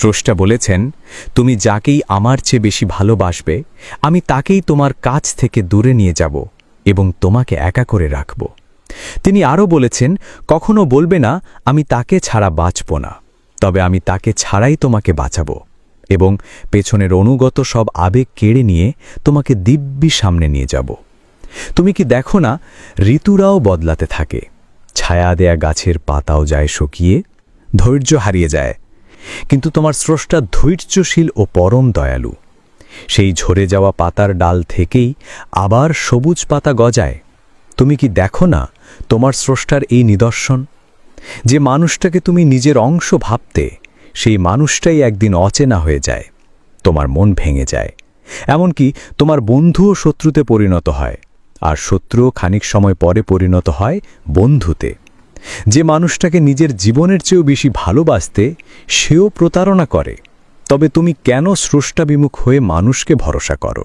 স্রষ্টা বলেছেন, তুমি যাকেই আমার চেয়ে বেশি ভালোবাসবে আমি তাকেই তোমার কাছ থেকে দূরে নিয়ে যাব এবং তোমাকে একা করে রাখব। তিনি আরও বলেছেন, কখনো বলবে না আমি তাকে ছাড়া বাঁচব না, তবে আমি তাকে ছাড়াই তোমাকে বাঁচাব এবং পেছনের অনুগত সব আবেগ কেড়ে নিয়ে তোমাকে দিব্যি সামনে নিয়ে যাব। তুমি কি দেখো না, ঋতুরাও বদলাতে থাকে, ছায়া দেয়া গাছের পাতাও যায় শুকিয়ে, ধৈর্য হারিয়ে যায়, কিন্তু তোমার স্রষ্টা ধৈর্যশীল ও পরম দয়ালু। সেই ঝরে যাওয়া পাতার ডাল থেকেই আবার সবুজ পাতা গজায়। তুমি কি দেখো না তোমার স্রষ্টার এই নিদর্শন? যে মানুষটাকে তুমি নিজের অংশ ভাবতে, সেই মানুষটাই একদিন অচেনা হয়ে যায়, তোমার মন ভেঙে যায়, এমনকি তোমার বন্ধুও শত্রুতে পরিণত হয়, আর শত্রুও খানিক সময় পরে পরিণত হয় বন্ধুতে। যে মানুষটাকে নিজের জীবনের চেয়েও বেশি ভালোবাসতে, সেও প্রতারণা করে। তবে তুমি কেন স্রষ্টাবিমুখ হয়ে মানুষকে ভরসা করো?